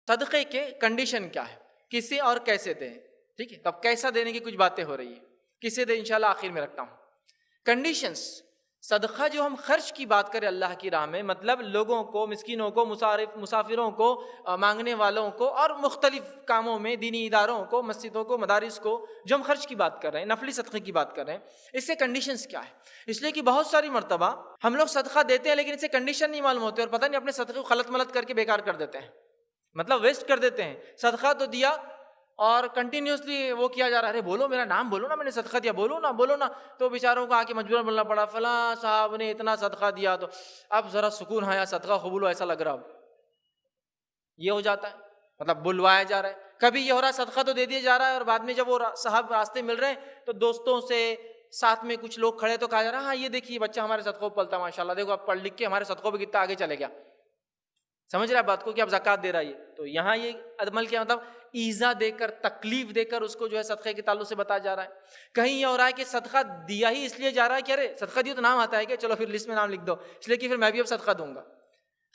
صدقے کے کنڈیشن کیا ہے، کسے اور کیسے دیں، ٹھیک ہے؟ تو اب کیسا دینے کی کچھ باتیں ہو رہی ہیں، کسے دیں انشاءاللہ آخر میں رکھتا ہوں۔ کنڈیشنز، صدقہ جو ہم خرچ کی بات کریں اللہ کی راہ میں، مطلب لوگوں کو، مسکینوں کو، مسافروں کو، مانگنے والوں کو، اور مختلف کاموں میں، دینی اداروں کو، مسجدوں کو، مدارس کو، جو ہم خرچ کی بات کر رہے ہیں، نفلی صدقے کی بات کر رہے ہیں، اس سے کنڈیشنز کیا ہے؟ اس لیے کہ بہت ساری مرتبہ ہم لوگ صدقہ دیتے ہیں لیکن اس سے کنڈیشن نہیں معلوم ہوتے، اور پتہ نہیں اپنے صدقے کو خلط ملط کر کے بیکار کر دیتے ہیں، مطلب ویسٹ کر دیتے ہیں۔ صدقہ تو دیا اور کنٹینیوسلی وہ کیا جا رہا ہے، ارے بولو میرا نام بولو نا، میں نے صدقہ دیا، بولو نا، تو بیچاروں کو آ کے مجبور بولنا پڑا، فلاں صاحب نے اتنا صدقہ دیا تو اب ذرا سکون آیا، صدقہ قبول ہو، ایسا لگ رہا اب یہ ہو جاتا ہے، مطلب بلوایا جا رہا ہے۔ کبھی یہ ہو رہا ہے صدقہ تو دے دیا جا رہا ہے اور بعد میں جب وہ صاحب راستے مل رہے ہیں تو دوستوں سے ساتھ میں کچھ لوگ کھڑے تو کہا جا رہا ہے ہاں یہ دیکھیے بچہ ہمارے صدقوں پہ پلتا ہے ماشاءاللہ، دیکھو اب پڑھ لکھ کے ہمارے صدقوں پہ کتنا آگے چلے گیا، سمجھ رہا ہے بات کو کہ اب زکوٰۃ دے رہا ہے یہ۔ تو یہاں یہ عمل کیا، مطلب ایزا دے کر، تکلیف دے کر اس کو جو ہے صدقے کے تعلق سے بتایا جا رہا ہے۔ کہیں یہ ہو رہا ہے کہ صدقہ دیا ہی اس لیے جا رہا ہے کہ ارے صدقہ دیا تو نام آتا ہے کہ چلو پھر لسٹ میں نام لکھ دو، اس لیے کہ پھر میں بھی اب صدقہ دوں گا۔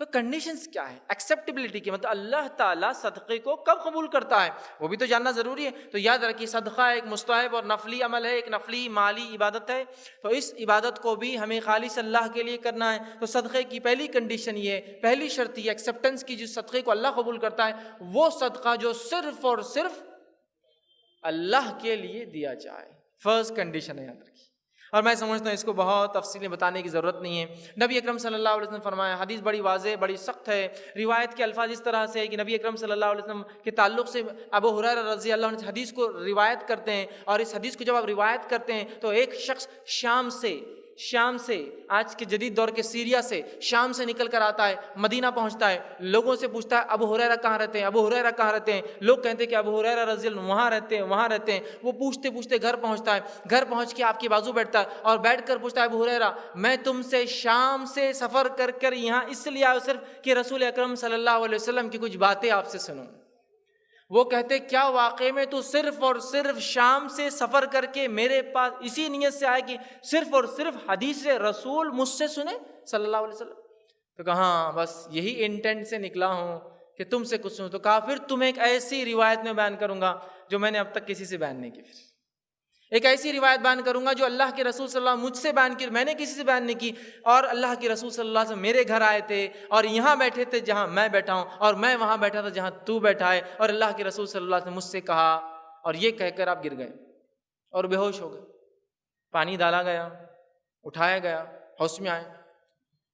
تو کنڈیشنز کیا ہے ایکسیپٹیبلٹی کی، مطلب اللہ تعالیٰ صدقے کو کب قبول کرتا ہے وہ بھی تو جاننا ضروری ہے۔ تو یاد رکھیے صدقہ ایک مستحب اور نفلی عمل ہے، ایک نفلی مالی عبادت ہے، تو اس عبادت کو بھی ہمیں خالص اللہ کے لیے کرنا ہے۔ تو صدقے کی پہلی کنڈیشن یہ ہے، پہلی شرط یہ ایکسیپٹنس کی، جس صدقے کو اللہ قبول کرتا ہے وہ صدقہ جو صرف اور صرف اللہ کے لیے دیا جائے، فرسٹ کنڈیشن ہے، یاد رکھیے۔ اور میں سمجھتا ہوں اس کو بہت تفصیل میں بتانے کی ضرورت نہیں ہے۔ نبی اکرم صلی اللہ علیہ وسلم نے فرمایا، حدیث بڑی واضح بڑی سخت ہے، روایت کے الفاظ اس طرح سے ہے کہ نبی اکرم صلی اللہ علیہ وسلم کے تعلق سے ابو ہریرہ رضی اللہ عنہ حدیث کو روایت کرتے ہیں، اور اس حدیث کو جب آپ روایت کرتے ہیں تو ایک شخص شام سے آج کے جدید دور کے سیریا سے، شام سے نکل کر آتا ہے، مدینہ پہنچتا ہے، لوگوں سے پوچھتا ہے ابو ہریرہ کہاں رہتے ہیں، ابو ہریرہ کہاں رہتے ہیں؟ لوگ کہتے ہیں کہ ابو ہریرہ رضی اللہ عنہ وہاں رہتے ہیں۔ وہ پوچھتے پوچھتے گھر پہنچتا ہے، گھر پہنچ کے آپ کے بازو بیٹھتا ہے اور بیٹھ کر پوچھتا ہے ابو ہریرہ میں تم سے شام سے سفر کر یہاں اس لیے آیا صرف کہ رسول اکرم صلی اللہ علیہ وسلم کی کچھ باتیں آپ سے سنوں۔ وہ کہتے کیا واقعے میں تو صرف اور صرف شام سے سفر کر کے میرے پاس اسی نیت سے آئے کہ صرف اور صرف حدیث رسول مجھ سے سنے صلی اللہ علیہ وسلم؟ تو کہا ہاں بس یہی انٹینٹ سے نکلا ہوں کہ تم سے کچھ سنوں۔ تو کہا پھر تمہیں ایک ایسی روایت میں بیان کروں گا جو میں نے اب تک کسی سے بیان نہیں کی، پھر ایک ایسی روایت بیان کروں گا جو اللہ کے رسول صلی اللہ علیہ وسلم مجھ سے بیان کی، میں نے کسی سے بیان نہیں کی، اور اللہ کے رسول صلی اللہ علیہ وسلم میرے گھر آئے تھے اور یہاں بیٹھے تھے جہاں میں بیٹھا ہوں، اور میں وہاں بیٹھا تھا جہاں تو بیٹھا ہے، اور اللہ کے رسول صلی اللہ علیہ وسلم مجھ سے کہا، اور یہ کہہ کر آپ گر گئے اور بے ہوش ہو گئے۔ پانی ڈالا گیا، اٹھایا گیا، ہوش میں آئے،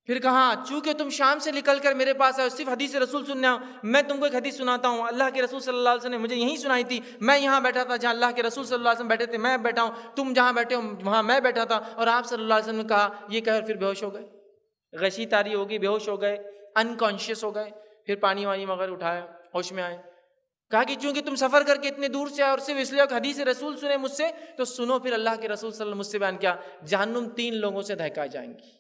پھر کہا چونکہ تم شام سے نکل کر میرے پاس آئے صرف حدیث رسول سننا، میں تم کو ایک حدیث سناتا ہوں، اللہ کے رسول صلی اللہ علیہ وسلم نے مجھے یہی سنائی تھی، میں یہاں بیٹھا تھا جہاں اللہ کے رسول صلی اللہ علیہ وسلم بیٹھے تھے، میں بیٹھا ہوں، تم جہاں بیٹھے ہو وہاں میں بیٹھا تھا، اور آپ صلی اللہ علیہ وسلم نے کہا یہ کہہ پھر بے ہوش ہو گئے، غشی طاری ہوگی، بے ہوش ہو گئے، انکانشیس ہو گئے، پھر پانی وانی مگر اٹھایا، ہوش میں آئے، کہا کہ چونکہ تم سفر کر کے اتنے دور سے آئے اور صرف اس لیے حدیث رسول سنے مجھ سے، تو سنو پھر اللہ کے رسول صلی اللہ علیہ وسلم مجھ سے بیان کیا، جہنم 3 لوگوں سے دہکائے جائیں گی،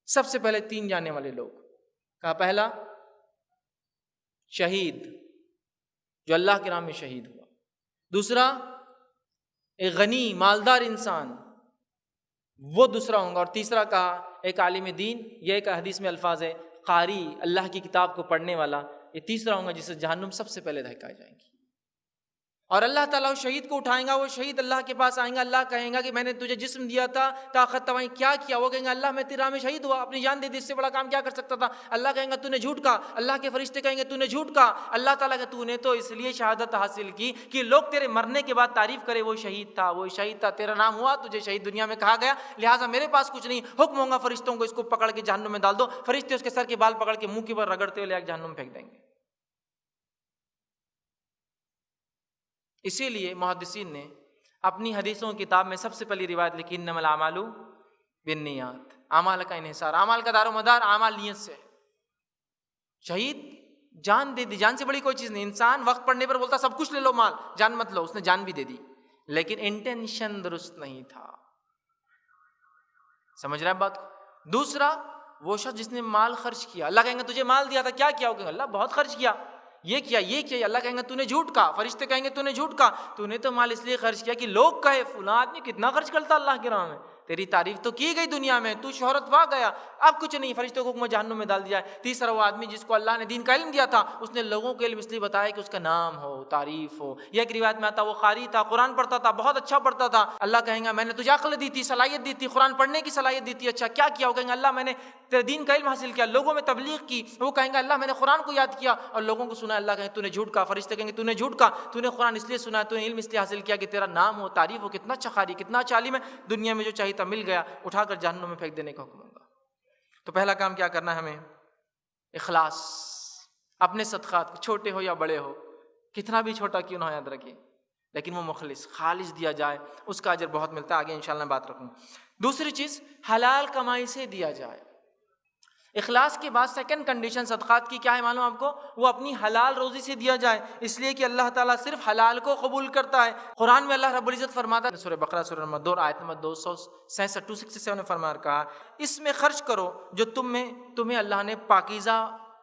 سب سے پہلے 3 جانے والے لوگ، کہا پہلا شہید جو اللہ کے نام میں شہید ہوا، دوسرا ایک غنی مالدار انسان وہ دوسرا ہوں گا، اور تیسرا کہا ایک عالم دین، یہ ایک حدیث میں الفاظ ہے قاری، اللہ کی کتاب کو پڑھنے والا، یہ تیسرا ہوں گا جسے جہنم سب سے پہلے دہکائے جائیں گی۔ اور اللہ تعالیٰ اس شہید کو اٹھائیں گا، وہ شہید اللہ کے پاس آئیں گا، اللہ کہیں گا کہ میں نے تجھے جسم دیا تھا، طاقت توانائی کیا کیا؟ وہ کہیں گا اللہ میں تیرے راہ میں شہید ہوا، اپنی جان دے دی، اس سے بڑا کام کیا کر سکتا تھا؟ اللہ کہیں گا تو نے جھوٹ کہا، اللہ کے فرشتے کہیں گے تو نے جھوٹ کہا، اللہ تعالیٰ کہ تو نے تو اس لیے شہادت حاصل کی کہ لوگ تیرے مرنے کے بعد تعریف کرے وہ شہید تھا، وہ شہید تھا، تیرا نام ہوا، تجھے شہید دنیا میں کہا گیا، لہٰذا میرے پاس کچھ نہیں، حکم ہوگا فرشتوں کو اس کو پکڑ کے جہنم میں ڈال دو، فرشتے اس کے سر کے بال پکڑ کے منہ کے اوپر رگڑتے ہوئے جہنم میں پھینک دیں گے۔ اسی لیے محدثین نے اپنی حدیثوں کی کتاب میں سب سے پہلی روایت لکھی انما الاعمال بالنیات، اعمال کا انحصار، اعمال کا دار و مدار اعمال نیت سے۔ شہید جان دے دی، جان سے بڑی کوئی چیز نہیں، انسان وقت پڑنے پر بولتا سب کچھ لے لو مال، جان مت لو، اس نے جان بھی دے دی لیکن انٹینشن درست نہیں تھا، سمجھ رہے ہیں بات کو؟ دوسرا وہ شخص جس نے مال خرچ کیا، اللہ کہیں گے تجھے مال دیا تھا کیا کیا؟ وہ کہیں گے اللہ بہت خرچ کیا، یہ کیا یہ کیا، اللہ کہیں گے تو نے جھوٹ کہا، فرشتے کہیں گے تو نے جھوٹ کہا، تو نے تو مال اس لیے خرچ کیا کہ لوگ کہے فلاں آدمی کتنا خرچ کرتا اللہ کی راہ میں، تیری تعریف تو کی گئی دنیا میں، تو شہرت پا گیا، اب کچھ نہیں، فرشتوں کو حکم جہنم میں ڈال دیا ہے۔ تیسرا وہ آدمی جس کو اللہ نے دین کا علم دیا تھا، اس نے لوگوں کو علم اس لیے بتایا کہ اس کا نام ہو، تعریف ہو۔ یہ ایک روایت میں آتا وہ قاری تھا، قرآن پڑھتا تھا، بہت اچھا پڑھتا تھا، اللہ کہیں گا میں نے تجھے عقل دی تھی، صلاحیت دی تھی، قرآن پڑھنے کی صلاحیت دی تھی، اچھا کیا کیا؟ وہ کہیں گا اللہ میں نے تیرے دین کا علم حاصل کیا، لوگوں میں تبلیغ کی۔ وہ کہیں گا اللہ میں نے قرآن کو یاد کیا اور لوگوں کو سنا۔ اللہ کہیں تو نے جھوٹ کہا، فرشتے کہیں گے تو نے جھوٹ کہا، تو نے قرآن اس لیے سنا، تو نے علم اس لیے حاصل کیا کہ تیرا نام ہو، تعریف ہو، کتنا اچھا قاری، کتنا اچھا عالم ہے، دنیا میں جو چاہیے تھا مل گیا، اٹھا کر جہنم میں پھینک دینے کا حکم ہوگا۔ تو پہلا کام کیا کرنا ہے ہمیں؟ اخلاص۔ اپنے صدقات چھوٹے ہو یا بڑے ہو، کتنا بھی چھوٹا کیوں نہ ہو، یاد رکھیے، لیکن وہ مخلص خالص دیا جائے، اس کا اجر بہت ملتا ہے، آگے انشاءاللہ میں بات رکھوں۔ دوسری چیز، حلال کمائی سے دیا جائے۔ اخلاص کے بعد سیکنڈ کنڈیشن صدقات کی کیا ہے معلوم آپ کو؟ وہ اپنی حلال روزی سے دیا جائے، اس لیے کہ اللہ تعالیٰ صرف حلال کو قبول کرتا ہے۔ قرآن میں اللہ رب العزت فرماتا ہے، سورہ بقرہ سورہ نمبر 2 آیت نمبر 266 267 نے فرمایا کہا اس میں خرچ کرو جو تمہیں اللہ نے پاکیزہ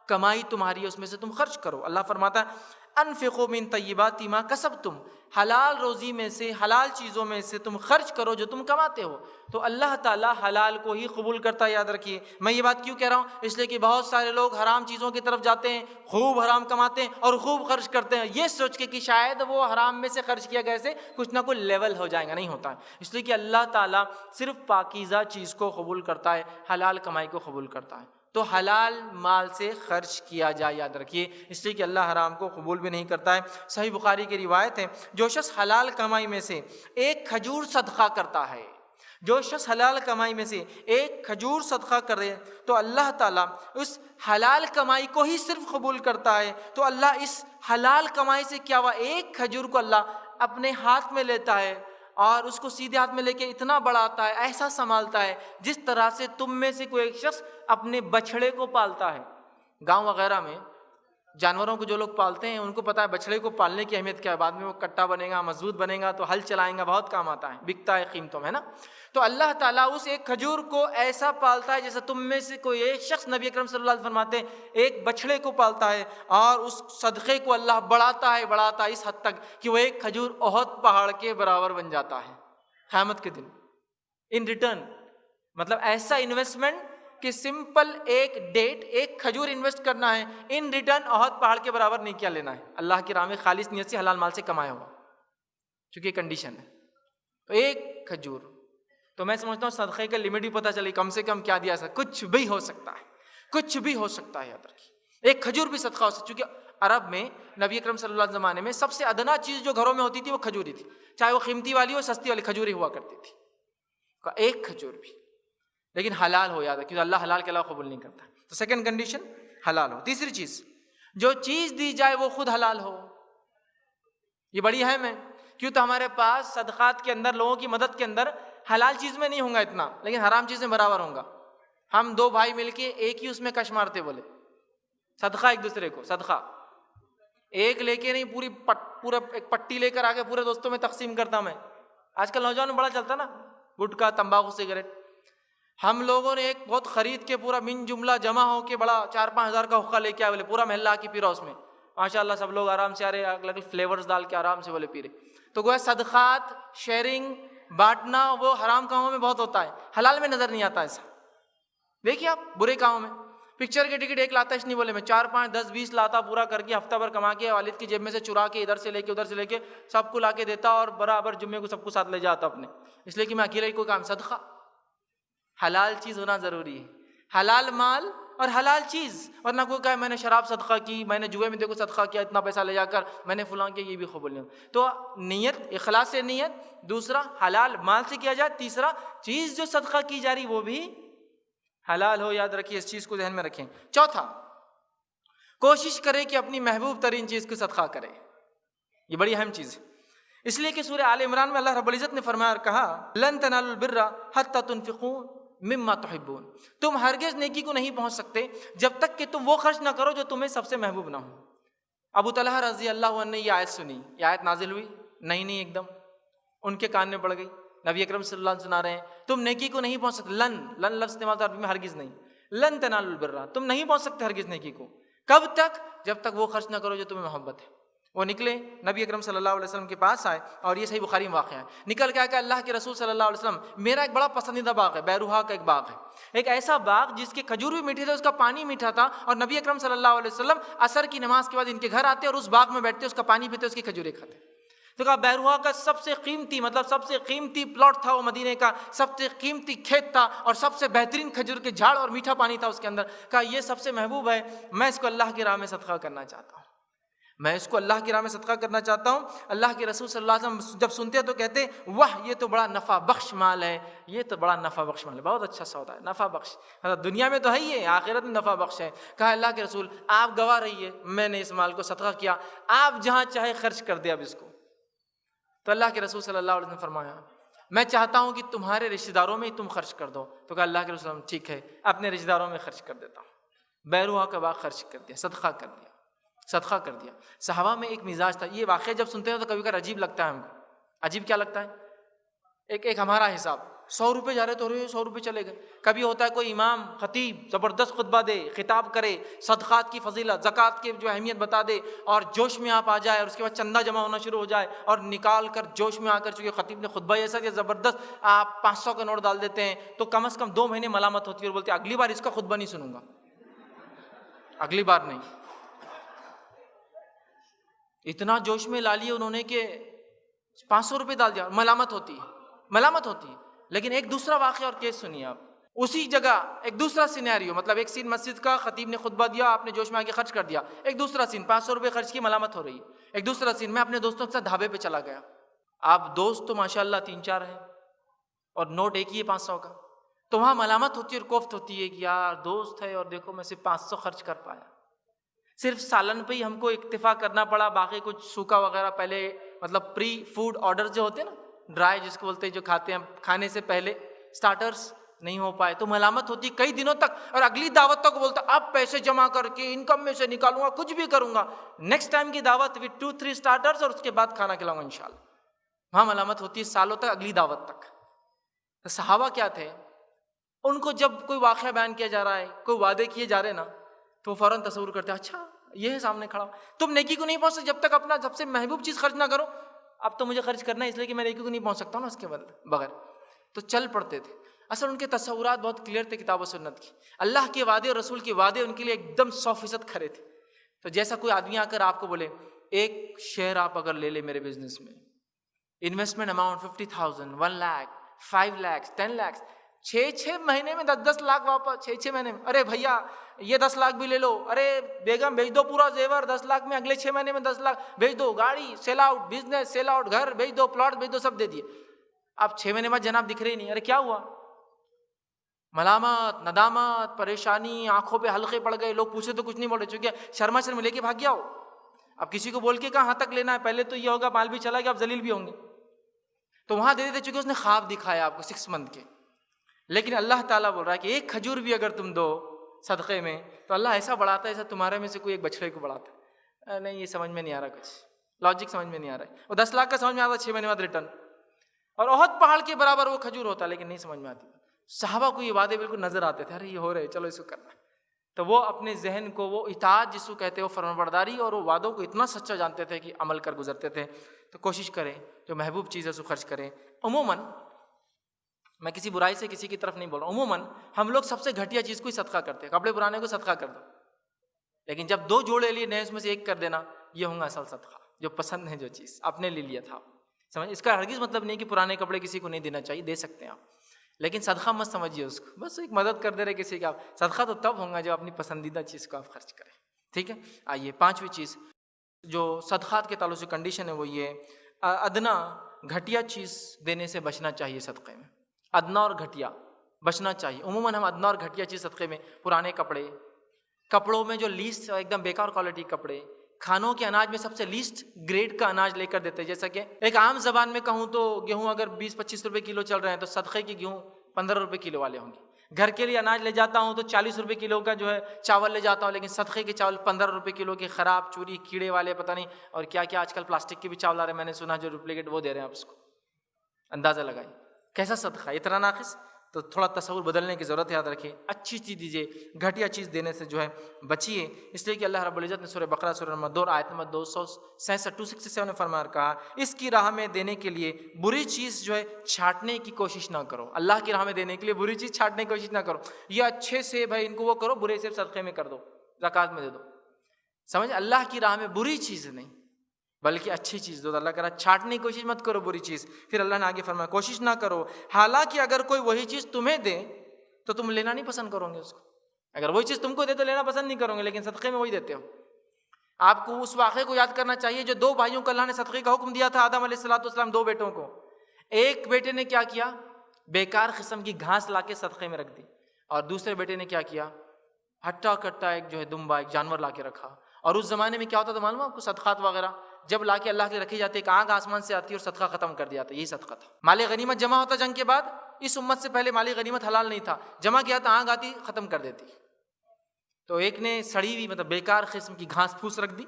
کمائی تمہاری ہے اس میں سے تم خرچ کرو۔ اللہ فرماتا ہے انفقوا من طیبات ما کسبتم، حلال روزی میں سے، حلال چیزوں میں سے تم خرچ کرو جو تم کماتے ہو۔ تو اللہ تعالیٰ حلال کو ہی قبول کرتا ہے، یاد رکھیے۔ میں یہ بات کیوں کہہ رہا ہوں؟ اس لیے کہ بہت سارے لوگ حرام چیزوں کی طرف جاتے ہیں، خوب حرام کماتے ہیں اور خوب خرچ کرتے ہیں، یہ سوچ کے کہ شاید وہ حرام میں سے خرچ کیا گئے سے کچھ نہ کچھ لیول ہو جائے گا، نہیں ہوتا ہے۔ اس لیے کہ اللہ تعالیٰ صرف پاکیزہ چیز کو قبول کرتا ہے، حلال کمائی کو قبول کرتا ہے۔ تو حلال مال سے خرچ کیا جائے، یاد رکھیے، اس لیے کہ اللہ حرام کو قبول بھی نہیں کرتا ہے۔ صحیح بخاری کی روایت ہے، جو شخص حلال کمائی میں سے ایک کھجور صدقہ کرتا ہے، جو شخص حلال کمائی میں سے ایک کھجور صدقہ کرے تو اللہ تعالیٰ اس حلال کمائی کو ہی صرف قبول کرتا ہے۔ تو اللہ اس حلال کمائی سے کیا ہوا، ایک کھجور کو اللہ اپنے ہاتھ میں لیتا ہے اور اس کو سیدھے ہاتھ میں لے کے اتنا بڑھاتا ہے، ایسا سنبھالتا ہے جس طرح سے تم میں سے کوئی ایک شخص اپنے بچھڑے کو پالتا ہے۔ گاؤں وغیرہ میں جانوروں کو جو لوگ پالتے ہیں ان کو پتہ ہے بچھڑے کو پالنے کی اہمیت کیا ہے، بعد میں وہ کٹا بنے گا، مضبوط بنے گا تو ہل چلائیں گا، بہت کام آتا ہے، بکتا ہے قیمتوں میں، ہے نا۔ تو اللہ تعالیٰ اس ایک کھجور کو ایسا پالتا ہے جیسے تم میں سے کوئی ایک شخص، نبی اکرم صلی اللہ علیہ وسلم فرماتے ہیں، ایک بچھڑے کو پالتا ہے اور اس صدقے کو اللہ بڑھاتا ہے اس حد تک کہ وہ ایک کھجور احد پہاڑ کے برابر بن جاتا ہے قیامت کے دن۔ ان ریٹرن مطلب ایسا انویسٹمنٹ کہ سمپل ایک ڈیٹ، ایک کھجور انویسٹ کرنا ہے، ان ریٹرن احد پہاڑ کے برابر نہیں کیا لینا ہے، اللہ کی راہ میں خالص نیت سے حلال مال سے کمایا ہوا، چونکہ کنڈیشن ہے۔ تو ایک کھجور، تو میں سمجھتا ہوں صدقے کا لمٹ بھی پتہ چلی، کم سے کم کیا دیا سکتا، کچھ بھی ہو سکتا ہے، کچھ بھی ہو سکتا ہے، یاد رکھیے ایک کھجور بھی صدقہ ہو سکتا ہے، چونکہ عرب میں نبی اکرم صلی اللہ علیہ زمانے میں سب سے ادنا چیز جو گھروں میں ہوتی تھی وہ کھجوری تھی، چاہے وہ قیمتی والی ہو، سستی والی کھجوری ہوا کرتی تھی، ایک کھجور بھی، لیکن حلال ہو، یاد ہے، کیونکہ اللہ حلال کے علاوہ قبول نہیں کرتا۔ تو سیکنڈ کنڈیشن حلال ہو۔ تیسری چیز، جو چیز دی جائے وہ خود حلال ہو، یہ بڑی اہم ہے، کیوں تو ہمارے پاس صدقات کے اندر، لوگوں کی مدد کے اندر حلال چیز میں نہیں ہوں گا اتنا، لیکن حرام چیز میں برابر ہوں گا۔ ہم دو بھائی مل کے ایک ہی اس میں کش مارتے، بولے صدقہ ایک دوسرے کو، صدقہ ایک لے کے نہیں، پورا ایک پٹی لے کر آگے پورے دوستوں میں تقسیم کرتا میں۔ آج کل نوجوان میں بڑا چلتا نا، گٹکا، تمباکو، سگریٹ۔ ہم لوگوں نے ایک بہت خرید کے پورا من جملہ جمع ہو کے بڑا 4-5 ہزار کا حقہ لے کے آئے، بولے پورا محلہ کی پی رہا اس میں، ماشاءاللہ سب لوگ آرام سے آ رہے، الگ الگ فلیورز ڈال کے آرام سے بولے پی رہے۔ تو گویا صدقات، شیئرنگ، بانٹنا وہ حرام کاموں میں بہت ہوتا ہے، حلال میں نظر نہیں آتا ایسا۔ دیکھیے آپ برے کاموں میں پکچر کی ٹکٹ ایک لاتا، اس نہیں بولے میں 4 5 10 20 لاتا، پورا کر کے ہفتہ بھر کما کے والد کی جیب میں سے چرا کے ادھر سے لے کے ادھر سے لے کے سب کو لا کے دیتا اور برابر جمعے کو سب کو ساتھ لے جاتا اپنے، اس لیے کہ میں اکیلے ہی کوئی کام۔ صدقہ حلال چیز ہونا ضروری ہے، حلال مال اور حلال چیز، ورنہ کوئی کہے میں نے شراب صدقہ کی، میں نے جوئے میں دیکھو صدقہ کیا، اتنا پیسہ لے جا کر میں نے فلاں کیا، یہ بھی قبول نہیں۔ تو نیت، اخلاص سے نیت، دوسرا حلال مال سے کیا جائے، تیسرا چیز جو صدقہ کی جا رہی وہ بھی حلال ہو، یاد رکھیے، اس چیز کو ذہن میں رکھیں۔ چوتھا، کوشش کرے کہ اپنی محبوب ترین چیز کو صدقہ کرے، یہ بڑی اہم چیز ہے، اس لیے کہ سورہ آل عمران میں اللہ رب العزت نے فرمایا اور کہا لن تنالوا البر حتى تنفقوا مما تحبون، تم ہرگز نیکی کو نہیں پہنچ سکتے جب تک کہ تم وہ خرچ نہ کرو جو تمہیں سب سے محبوب نہ ہو۔ ابو طلحہ رضی اللہ عنہ نے یہ آیت سنی، یہ آیت نازل ہوئی، نہیں ایک دم ان کے کان میں پڑ گئی، نبی اکرم صلی اللہ علیہ وسلم سنا رہے ہیں تم نیکی کو نہیں پہنچ سکتے، لن لفظ استعمال عربی میں ہرگز نہیں، لن تنالوا البر، تم نہیں پہنچ سکتے ہرگز نیکی کو، کب تک؟ جب تک وہ خرچ نہ کرو جو تمہیں محبت ہے۔ وہ نکلے نبی اکرم صلی اللہ علیہ وسلم کے پاس آئے، اور یہ صحیح بخاری میں واقعہ ہے، نکل کے آیا کہ اللہ کے رسول صلی اللہ علیہ وسلم میرا ایک بڑا پسندیدہ باغ ہے، بیروہا کا ایک باغ ہے، ایک ایسا باغ جس کے کھجور بھی میٹھے تھے، اس کا پانی میٹھا تھا، اور نبی اکرم صلی اللہ علیہ وسلم عصر کی نماز کے بعد ان کے گھر آتے اور اس باغ میں بیٹھتے، اس کا پانی پیتے، اس کی کھجوریں کھاتے۔ تو کہا بیروہا کا سب سے قیمتی سب سے قیمتی پلاٹ تھا وہ، مدینے کا سب سے قیمتی کھیت تھا، اور سب سے بہترین کھجور کے جھاڑ اور میٹھا پانی تھا اس کے اندر۔ کہا یہ سب سے محبوب ہے، میں اس کو اللہ کی راہ میں صدقہ کرنا چاہتا ہوں، میں اس کو اللہ کی راہ میں صدقہ کرنا چاہتا ہوں۔ اللہ کے رسول صلی اللہ علیہ وسلم جب سنتے ہیں تو کہتے ہیں واہ یہ تو بڑا نفع بخش مال ہے، یہ تو بڑا نفع بخش مال ہے، بہت اچھا سودا ہے، نفع بخش، دنیا میں تو ہے ہی ہے، آخرت میں نفع بخش ہے۔ کہا اللہ کے رسول آپ گواہ رہیے، میں نے اس مال کو صدقہ کیا، آپ جہاں چاہے خرچ کر دے اب اس کو۔ تو اللہ کے رسول صلی اللہ علیہ وسلم نے فرمایا میں چاہتا ہوں کہ تمہارے رشتہ داروں میں ہی تم خرچ کر دو۔ تو کہا اللہ کے رسول ٹھیک ہے، اپنے رشتہ داروں میں خرچ کر دیتا ہوں۔ بیروہا کا باغ خرچ کر دیا، صدقہ کر دیا۔ صحابہ میں ایک مزاج تھا، یہ واقعہ جب سنتے ہیں تو کبھی کبھار عجیب لگتا ہے ہم کو۔ عجیب کیا لگتا ہے؟ ایک ہمارا حساب 100 روپے جا رہے تو 100 روپے چلے گئے۔ کبھی ہوتا ہے کوئی امام خطیب زبردست خطبہ دے، خطاب کرے، صدقات کی فضیلت، زکوٰۃ کی جو اہمیت بتا دے، اور جوش میں آپ آ جائے، اور اس کے بعد چندہ جمع ہونا شروع ہو جائے، اور نکال کر جوش میں آ کر، چونکہ خطیب نے خطبہ ایسا دیا زبردست، آپ 500 کا نوٹ ڈال دیتے ہیں، تو کم از کم 2 مہینے ملامت ہوتی ہے، اور بولتے ہیں اگلی بار اس کا خطبہ نہیں سنوں گا، اگلی بار نہیں۔ اتنا جوش میں لا لیے انہوں نے کہ 500 روپے ڈال دیا، ملامت ہوتی ہے۔ لیکن ایک دوسرا واقعہ اور کیس سنیے آپ، اسی جگہ ایک دوسرا سینیریو، مطلب ایک سین مسجد کا، خطیب نے خطبہ دیا، آپ نے جوش میں آ کے خرچ کر دیا، ایک دوسرا سین 500 روپے خرچ کی، ملامت ہو رہی ہے۔ ایک دوسرا سین میں اپنے دوستوں کے ساتھ ڈھابے پہ چلا گیا، آپ دوست تو ماشاءاللہ 3-4 ہیں، اور نوٹ ایک ہی ہے 500 کا، تو وہاں ملامت ہوتی ہے اور کوفت ہوتی ہے کہ یار دوست ہے اور دیکھو میں صرف 500 خرچ کر پایا، صرف سالن پہ ہی ہم کو اکتفا کرنا پڑا، باقی کچھ سوکھا وغیرہ پہلے، مطلب پری فوڈ آرڈر جو ہوتے ہیں نا، ڈرائی جس کو بولتے ہیں، جو کھاتے ہیں کھانے سے پہلے سٹارٹرز نہیں ہو پائے، تو ملامت ہوتی کئی دنوں تک، اور اگلی دعوت تک بولتا اب پیسے جمع کر کے انکم میں سے نکالوں گا، کچھ بھی کروں گا، نیکسٹ ٹائم کی دعوت وتھ 2-3 سٹارٹرز، اور اس کے بعد کھانا کھلاؤں گا انشاءاللہ۔ وہاں ملامت ہوتی ہے سالوں تک، اگلی دعوت تک۔ صحابہ کیا تھے، ان کو جب کوئی واقعہ بیان کیا جا رہا ہے، کوئی وعدے کیے جا رہے نا، تو فوراً تصور کرتے ہیں اچھا یہ ہے سامنے کھڑا، تم نیکی کو نہیں پہنچ سکتے جب تک اپنا سب سے محبوب چیز خرچ نہ کرو۔ اب تو مجھے خرچ کرنا ہے اس لیے کہ میں نیکی کو نہیں پہنچ سکتا ہوں نا اس کے بغیر، تو چل پڑتے تھے۔ اصل ان کے تصورات بہت کلیئر تھے کتاب و سنت کی، اللہ کے وعدے اور رسول کے وعدے ان کے لیے ایک دم 100% کھرے تھے۔ تو جیسا کوئی آدمی آ کر آپ کو بولے ایک شیئر آپ اگر لے لے میرے بزنس میں، انویسٹمنٹ اماؤنٹ 50,000، 1 لاکھ، 5 لاکھ، 10 لاکھ، 6 مہینے میں 10 لاکھ واپس، 6 مہینے میں، ارے بھیا یہ 10 لاکھ بھی لے لو، ارے بیگم بھیج دو پورا زیور 10 لاکھ میں، اگلے 6 مہینے میں 10 لاکھ بھیج دو، گاڑی sell out, business sell out, گھر بھیج دو، پلاٹ بھیج دو، سب دے دیے۔ اب 6 مہینے بعد جناب دکھ رہے ہی نہیں، ارے کیا ہوا؟ ملامت، ندامت، پریشانی، آنکھوں پہ حلقے پڑ گئے، لوگ پوچھے تو کچھ نہیں بول رہے، چونکہ شرما شرم لے کے بھاگ گیا ہو۔ اب کسی کو بول کے کہاں تک لینا ہے، پہلے تو یہ ہوگا مال بھی چلا گیا، اب ذلیل بھی ہوں گے، تو وہاں دے دیتے، چونکہ اس نے خواب دکھایا آپ کو 6 منتھ کے۔ لیکن اللہ تعالیٰ بول رہا ہے کہ ایک کھجور بھی اگر تم دو صدقے میں، تو اللہ ایسا بڑھاتا ہے ایسا تمہارے میں سے کوئی ایک بچڑے کو بڑھاتا ہے۔ نہیں یہ سمجھ میں نہیں آ رہا، کچھ لاجک سمجھ میں نہیں آ رہا ہے۔ وہ 10 لاکھ کا سمجھ میں آتا 6 مہینے بعد ریٹرن، اور احد پہاڑ کے برابر وہ کھجور ہوتا، لیکن نہیں سمجھ میں آتی۔ صحابہ کو یہ وعدے بالکل نظر آتے تھے، ارے یہ ہو رہے، چلو اس کو کرنا ہے۔ تو وہ اپنے ذہن کو، وہ اطاعت جس کو کہتے ہیں، وہ فرمانبرداری اور وہ وعدوں کو اتنا سچا جانتے تھے کہ عمل کر گزرتے تھے۔ تو کوشش کریں جو محبوب چیز ہے اس کو خرچ کریں۔ عموماً میں کسی برائی سے کسی کی طرف نہیں بول رہا، عموماً ہم لوگ سب سے گھٹیا چیز کو ہی صدقہ کرتے ہیں، کپڑے پرانے کو صدقہ کر دو، لیکن جب 2 جوڑے لیے نئے اس میں سے ایک کر دینا، یہ ہوں گا اصل صدقہ، جو پسند ہے، جو چیز اپنے لیے لیا تھا۔ سمجھ، اس کا ہرگز مطلب نہیں کہ پرانے کپڑے کسی کو نہیں دینا چاہیے، دے سکتے ہیں آپ، لیکن صدقہ مت سمجھیے اس کو، بس ایک مدد کر دے رہے کسی کا۔ صدقہ تو تب ہوگا جب اپنی پسندیدہ چیز کو آپ خرچ کریں، ٹھیک ہے۔ آئیے 5ویں چیز جو صدقات کے تعلق سے کنڈیشن ہے وہ یہ ادنا گھٹیا چیز دینے سے بچنا چاہیے صدقے میں، ادنا اور گھٹیا بچنا چاہیے۔ عموماً ہم ادنا اور گھٹیا چیز صدقے میں، پرانے کپڑے، کپڑوں میں جو لیسٹ ایک دم بیکار کوالٹی کپڑے، کھانوں کے اناج میں سب سے لیسٹ گریڈ کا اناج لے کر دیتے ہیں۔ جیسا کہ ایک عام زبان میں کہوں تو گیہوں اگر 20-25 روپے کلو چل رہے ہیں تو صدقے کی گیہوں 15 روپے کلو والے ہوں گے۔ گھر کے لیے اناج لے جاتا ہوں تو 40 روپے کلو کا جو ہے چاول لے جاتا ہوں، لیکن صدقے کے چاول 15 روپے کلو کے خراب چوری کیڑے والے، پتہ نہیں اور کیا کیا آج کل پلاسٹک کے بھی چاول آ رہے ہیں، میں نے سنا جو ڈپلیکیٹ وہ دے رہے ہیں آپ اس کو۔ اندازہ لگائیں کیسا صدقہ، اتنا ناقص۔ تو تھوڑا تصور بدلنے کی ضرورت ہے. یاد رکھیے اچھی چیز دیجیے, گھٹیا چیز دینے سے جو ہے بچیے. اس لیے کہ اللہ رب العزت نے سورہ بقرہ سورہ نمبر 2 آیت نمبر 266 267 میں فرمایا کہا اس کی راہ میں دینے کے لیے بری چیز جو ہے چھانٹنے کی کوشش نہ کرو. اللہ کی راہ میں دینے کے لیے بری چیز چھانٹنے کی کوشش نہ کرو. یہ اچھے سے بھائی ان کو وہ کرو, برے سے صدقے میں کر دو, زکوٰۃ میں دے دو. سمجھ, اللہ کی راہ میں بری چیز نہیں بلکہ اچھی چیز دو. اللہ کہہ رہا چھانٹنے کی کوشش مت کرو بری چیز. پھر اللہ نے آگے فرمایا کوشش نہ کرو حالانکہ اگر کوئی وہی چیز تمہیں دے تو تم لینا نہیں پسند کرو گے اس کو. اگر وہی چیز تم کو دے تو لینا پسند نہیں کرو گے, لیکن صدقے میں وہی دیتے ہو. آپ کو اس واقعے کو یاد کرنا چاہیے جو 2 بھائیوں کو اللہ نے صدقے کا حکم دیا تھا, آدم علیہ السلام 2 بیٹوں کو. ایک بیٹے نے کیا کیا, بیکار قسم کی گھاس لا کے صدقے میں رکھ دی, اور دوسرے بیٹے نے کیا کیا, ہٹا کٹا ایک جو ہے دمبا, ایک جانور لا کے رکھا. اور اس زمانے میں کیا ہوتا تھا معلوم ہے آپ کو, صدقات وغیرہ جب لا کے اللہ کے رکھے جاتے ایک آگ آسمان سے آتی اور صدقہ ختم کر دیا تھا. یہی صدقہ تھا. مال غنیمت جمع ہوتا جنگ کے بعد, اس امت سے پہلے مال غنیمت حلال نہیں تھا, جمع کیا تھا آگ آتی ختم کر دیتی. تو ایک نے سڑی ہوئی مطلب بیکار قسم کی گھاس پھوس رکھ دی,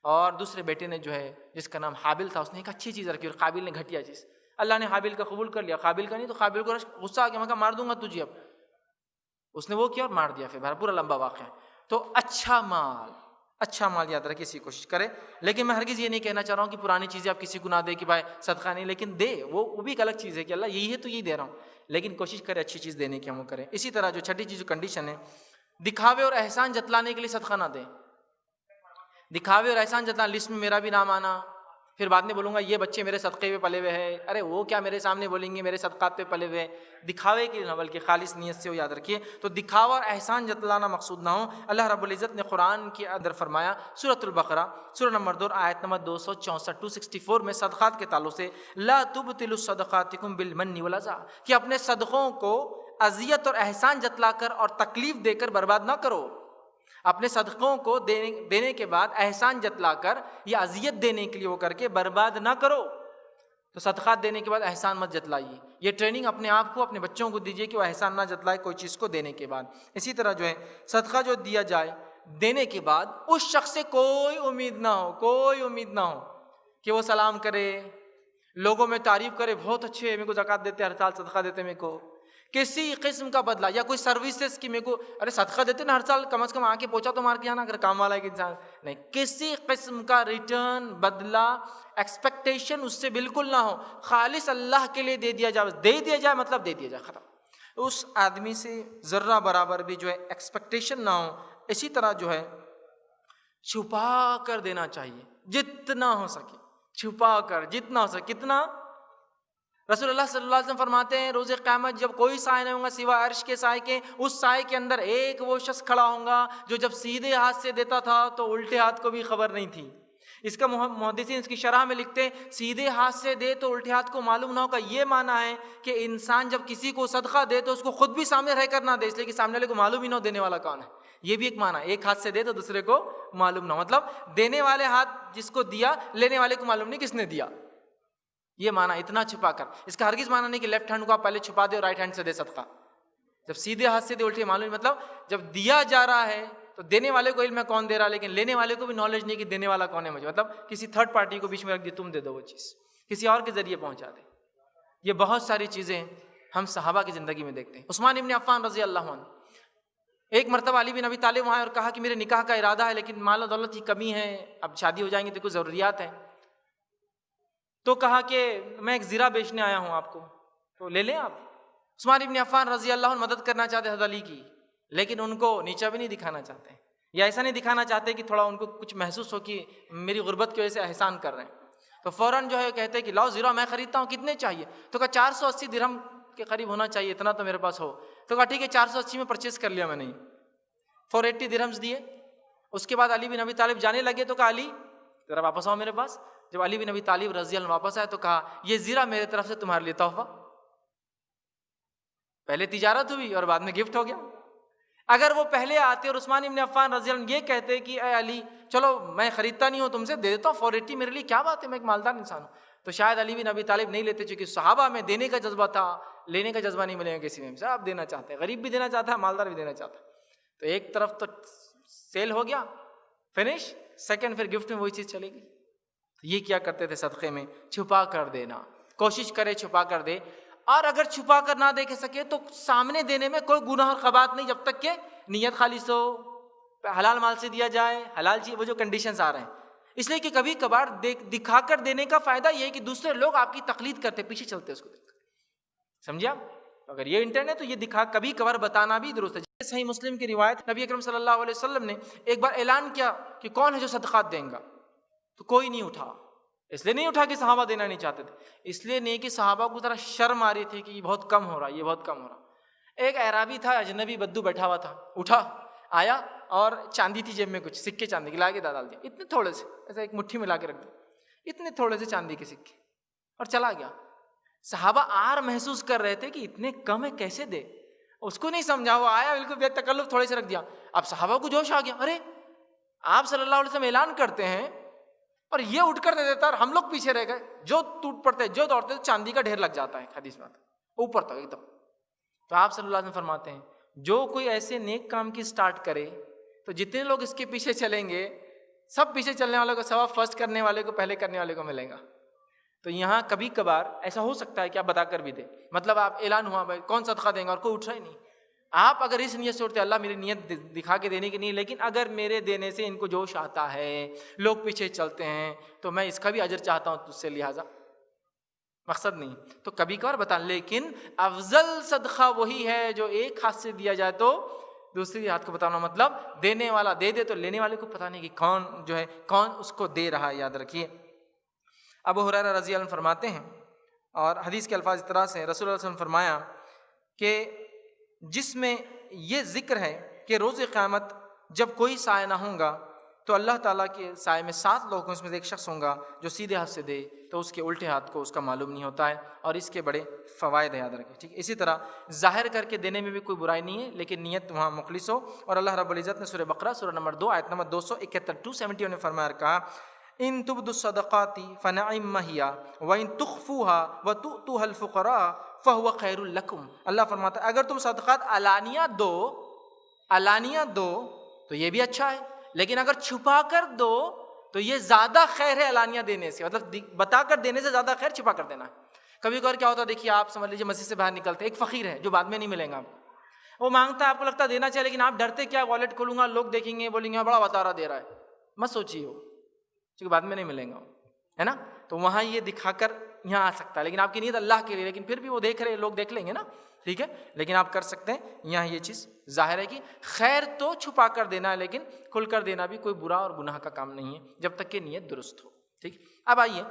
اور دوسرے بیٹے نے جو ہے جس کا نام حابل تھا اس نے ایک اچھی چیز رکھی, اور قابل نے گھٹیا چیز. اللہ نے حابل کا قبول کر لیا, قابل کا نہیں. تو قابل کو غصہ آ گیا, میں کہا مار دوں گا تجھے اب. اس نے وہ کیا اور مار دیا. پھر پورا لمبا واقعہ ہے. تو اچھا مال یاد رکھے, اسی کوشش کرے. لیکن میں ہرگز یہ نہیں کہنا چاہ رہا ہوں کہ پرانی چیزیں آپ کسی کو نہ دے کہ بھائی صدقہ نہیں, لیکن دے, وہ بھی ایک الگ چیز ہے کہ اللہ یہی ہے تو یہی دے رہا ہوں, لیکن کوشش کرے اچھی چیز دینے کی ہم کریں. اسی طرح جو چھٹی چیز کنڈیشن ہے, دکھاوے اور احسان جتلانے کے لیے صدقہ نہ دیں. دکھاوے اور احسان جتلانا, لسٹ میں میرا بھی نام آنا, پھر بعد میں بولوں گا یہ بچے میرے صدقے پہ پلے ہوئے ہیں, ارے وہ کیا میرے سامنے بولیں گے میرے صدقات پہ پلے ہوئے ہیں. دکھاوے کے نہ بلکہ خالص نیت سے ہو, یاد رکھیے. تو دکھاوا اور احسان جتلانا مقصود نہ ہو. اللہ رب العزت نے قرآن کے اندر فرمایا سورۃ البقرہ سورہ نمبر 2 آیت نمبر 264 264 میں صدقات کے تعلق سے لا تبطلوا صدقاتکم بالمن والاذی, کہ اپنے صدقوں کو اذیت اور احسان جتلا کر اور تکلیف دے کر برباد نہ کرو. اپنے صدقوں کو دینے کے بعد احسان جتلا کر یا اذیت دینے کے لیے وہ کر کے برباد نہ کرو. تو صدقات دینے کے بعد احسان مت جتلائیے. یہ ٹریننگ اپنے آپ کو اپنے بچوں کو دیجیے کہ وہ احسان نہ جتلائے کوئی چیز کو دینے کے بعد. اسی طرح جو ہے صدقہ جو دیا جائے دینے کے بعد اس شخص سے کوئی امید نہ ہو کہ وہ سلام کرے, لوگوں میں تعریف کرے, بہت اچھے میرے کو زکوٰۃ دیتے, ہر سال صدقہ دیتے, میرے کو کسی قسم کا بدلہ یا کوئی سروسز کی میرے کو ارے صدقہ دیتے نا ہر سال, کم از کم آ کے پہنچا تو مار کے جانا, اگر کام والا ہے کہ انسان نہیں, کسی قسم کا ریٹرن بدلہ ایکسپیکٹیشن اس سے بالکل نہ ہو. خالص اللہ کے لیے دے دیا جائے مطلب دے دیا جائے, ختم. اس آدمی سے ذرہ برابر بھی جو ہے ایکسپیکٹیشن نہ ہو. اسی طرح جو ہے چھپا کر دینا چاہیے جتنا ہو سکے, چھپا کر جتنا ہو سکے. کتنا؟ رسول اللہ صلی اللہ علیہ وسلم فرماتے ہیں روز قیامت جب کوئی سائے نہیں ہوگا سوا عرش کے سائے کے, اس سائے کے اندر ایک وہ شخص کھڑا ہوگا جو جب سیدھے ہاتھ سے دیتا تھا تو الٹے ہاتھ کو بھی خبر نہیں تھی. اس کا محدثین اس کی شرح میں لکھتے ہیں سیدھے ہاتھ سے دے تو الٹے ہاتھ کو معلوم نہ ہوگا. یہ معنی ہے کہ انسان جب کسی کو صدقہ دے تو اس کو خود بھی سامنے رہ کر نہ دے, اس لیے کہ سامنے والے کو معلوم ہی نہ ہو دینے والا کون ہے. یہ بھی ایک معنی ہے, ایک ہاتھ سے دے تو دوسرے کو معلوم نہ ہو, مطلب دینے والے ہاتھ جس کو دیا لینے والے کو معلوم نہیں کس نے دیا. یہ معنی اتنا چھپا کر. اس کا ہرگز معنی نہیں کہ لیفٹ ہینڈ کو آپ پہلے چھپا دے اور رائٹ ہینڈ سے دے صدقہ. جب سیدھے ہاتھ سے دے الٹے معلوم, مطلب جب دیا جا رہا ہے تو دینے والے کو علم ہے کون دے رہا, لیکن لینے والے کو بھی نالج نہیں کہ دینے والا کون ہے مجھے, مطلب کسی تھرڈ پارٹی کو بیچ میں رکھ دی, تم دے دو وہ چیز, کسی اور کے ذریعے پہنچا دے. یہ بہت ساری چیزیں ہم صحابہ کی زندگی میں دیکھتے ہیں. عثمان ابن عفان رضی اللہ عنہ, ایک مرتبہ علی بن ابی طالب وہاں اور کہا کہ میرے نکاح کا ارادہ ہے لیکن مال و دولت کی کمی ہے, اب شادی ہو جائیں گی تو کچھ ضروریات ہیں. تو کہا کہ میں ایک زیرہ بیچنے آیا ہوں آپ کو, تو لے لیں آپ. عثمان ابن عفان رضی اللہ عنہ مدد کرنا چاہتے حضرت علی کی, لیکن ان کو نیچا بھی نہیں دکھانا چاہتے, یا ایسا نہیں دکھانا چاہتے کہ تھوڑا ان کو کچھ محسوس ہو کہ میری غربت کی وجہ سے احسان کر رہے ہیں. تو فوراً جو ہے کہتے کہ لاؤ زیرہ میں خریدتا ہوں, کتنے چاہیے؟ تو کہا 480 درہم کے قریب ہونا چاہیے, اتنا تو میرے پاس ہو. تو کہا ٹھیک ہے 480 میں پرچیز کر لیا میں نے, 480 درہمز دیے. اس کے بعد علی بن ابی طالب جانے لگے تو کہا علی ذرا واپس آؤ میرے پاس. جب علی بن ابی طالب رضی اللہ عنہ واپس آئے تو کہا یہ زیرہ میرے طرف سے تمہارے لیے تحفہ. پہلے تجارت ہوئی اور بعد میں گفٹ ہو گیا. اگر وہ پہلے آتے اور عثمان ابن عفان رضی اللہ عنہ یہ کہتے کہ اے علی چلو میں خریدتا نہیں ہوں تم سے, دے دیتا ہوں 480 میرے لیے کیا بات ہے, میں ایک مالدار انسان ہوں, تو شاید علی بن ابی طالب نہیں لیتے, چونکہ صحابہ میں دینے کا جذبہ تھا, لینے کا جذبہ نہیں ملے گا کسی میں. صاحب دینا چاہتے ہیں, غریب بھی دینا چاہتا ہے, مالدار بھی دینا چاہتا ہے. تو ایک طرف تو سیل ہو گیا فنش, سیکنڈ پھر گفٹ میں وہی چیز چلے گی. یہ کیا کرتے تھے صدقے میں, چھپا کر دینا, کوشش کرے چھپا کر دے. اور اگر چھپا کر نہ دیکھ سکے تو سامنے دینے میں کوئی گناہ اور خبات نہیں، جب تک کہ نیت خالص ہو، حلال مال سے دیا جائے، حلال چیز، وہ جو کنڈیشنز آ رہے ہیں. اس لیے کہ کبھی کبھار دکھا کر دینے کا فائدہ یہ ہے کہ دوسرے لوگ آپ کی تقلید کرتے، پیچھے چلتے اس کو دیکھ کر. سمجھا؟ اگر یہ انٹرنیٹ ہے تو یہ دکھا کبھی کبھار بتانا بھی درست ہے. صحیح مسلم کی روایت، نبی اکرم صلی اللہ علیہ وسلم نے ایک بار اعلان کیا کہ کون ہے جو صدقات دیں گا، تو کوئی نہیں اٹھا. اس لیے نہیں اٹھا کہ صحابہ دینا نہیں چاہتے تھے، اس لیے نہیں کہ صحابہ کو ذرا شرم آ رہی تھی کہ یہ بہت کم ہو رہا، یہ بہت کم ہو رہا. ایک اعرابی تھا، اجنبی بدو بیٹھا ہوا تھا، اٹھا، آیا اور چاندی تھی جیب میں، کچھ سکے چاندی کے لا کے ڈال دیا، اتنے تھوڑے سے، ایسا ایک مٹھی میں لا کے رکھ دیا، اتنے تھوڑے سے چاندی کے سکے، اور چلا گیا. صحابہ آر محسوس کر رہے تھے کہ اتنے کم ہے کیسے دے. اس کو نہیں سمجھا، وہ آیا بالکل بے تکلف تھوڑے سے رکھ دیا. اب صحابہ کو جوش آ گیا، ارے آپ صلی اللہ علیہ وسلم اعلان کرتے ہیں اور یہ اٹھ کر دے دیتا ہے، اور ہم لوگ پیچھے رہ گئے. جو ٹوٹ پڑتے، جو دوڑتے چاندی کا ڈھیر لگ جاتا ہے، حدیث میں اوپر تک ایک دم. تو آپ صلی اللہ علیہ وسلم فرماتے ہیں جو کوئی ایسے نیک کام کی سٹارٹ کرے تو جتنے لوگ اس کے پیچھے چلیں گے، سب پیچھے چلنے والوں کو ثواب فرسٹ کرنے والے کو، پہلے کرنے والے کو ملے گا. تو یہاں کبھی کبھار ایسا ہو سکتا ہے کہ آپ بتا کر بھی دیں، مطلب آپ اعلان ہوا بھائی کون صدقہ دیں گا اور کوئی اٹھ رہا ہی نہیں. آپ اگر اس نیت سے اٹھتے اللہ میری نیت دکھا کے دینے کی نہیں، لیکن اگر میرے دینے سے ان کو جوش آتا ہے، لوگ پیچھے چلتے ہیں، تو میں اس کا بھی اجر چاہتا ہوں تجھ سے، لہٰذا مقصد نہیں. تو کبھی کبھار بتا، لیکن افضل صدقہ وہی ہے جو ایک ہاتھ سے دیا جائے تو دوسری ہاتھ کو بتانا، مطلب دینے والا دے دے تو لینے والے کو پتہ نہیں کہ کون جو ہے کون اس کو دے رہا ہے. یاد رکھیے. ابو ہریرہ رضی اللہ عنہ فرماتے ہیں، اور حدیث کے الفاظ اس طرح سے، رسول اللہ صلی اللہ علیہ وسلم فرمایا کہ جس میں یہ ذکر ہے کہ روز قیامت جب کوئی سایہ نہ ہوگا تو اللہ تعالیٰ کے سائے میں 7 لوگوں میں سے ایک شخص ہوگا جو سیدھے ہاتھ سے دے تو اس کے الٹے ہاتھ کو اس کا معلوم نہیں ہوتا ہے، اور اس کے بڑے فوائد یاد رکھیں. ٹھیک ہے. اسی طرح ظاہر کر کے دینے میں بھی کوئی برائی نہیں ہے، لیکن نیت وہاں مخلص ہو. اور اللہ رب العزت نے سورہ بقرہ سورہ نمبر 2 آیت نمبر 271 271 میں فرمایا کہا ان تبدوا الصدقات فنعم هي وان تخفوها وتؤتوها الفقراء فهو خير لكم. اللہ فرماتا ہے اگر تم صدقات علانیہ دو تو یہ بھی اچھا ہے، لیکن اگر چھپا کر دو تو یہ زیادہ خیر ہے علانیہ دینے سے، مطلب بتا کر دینے سے زیادہ خیر چھپا کر دینا ہے. کبھی کبھار کیا ہوتا ہے، دیکھیے آپ سمجھ لیجیے مسجد سے باہر نکلتے، ایک فقیر ہے جو بعد میں نہیں ملیں گا آپ کو، وہ مانگتا ہے، آپ کو لگتا ہے دینا چاہیے، لیکن آپ ڈرتے کیا، والیٹ کھولوں گا لوگ دیکھیں گے بولیں گے بڑا بتا رہا دے رہا ہے، مت سوچیے ہو کیونکہ بعد میں نہیں ملیں گا، ہے نا. تو وہاں یہ دکھا کر یہاں آ سکتا ہے، لیکن آپ کی نیت اللہ کے لیے، لیکن پھر بھی وہ دیکھ رہے لوگ دیکھ لیں گے نا، ٹھیک ہے. لیکن آپ کر سکتے ہیں. یہاں یہ چیز ظاہر ہے کہ خیر تو چھپا کر دینا ہے، لیکن کھل کر دینا بھی کوئی برا اور گناہ کا کام نہیں ہے جب تک کہ نیت درست ہو. ٹھیک. اب آئیے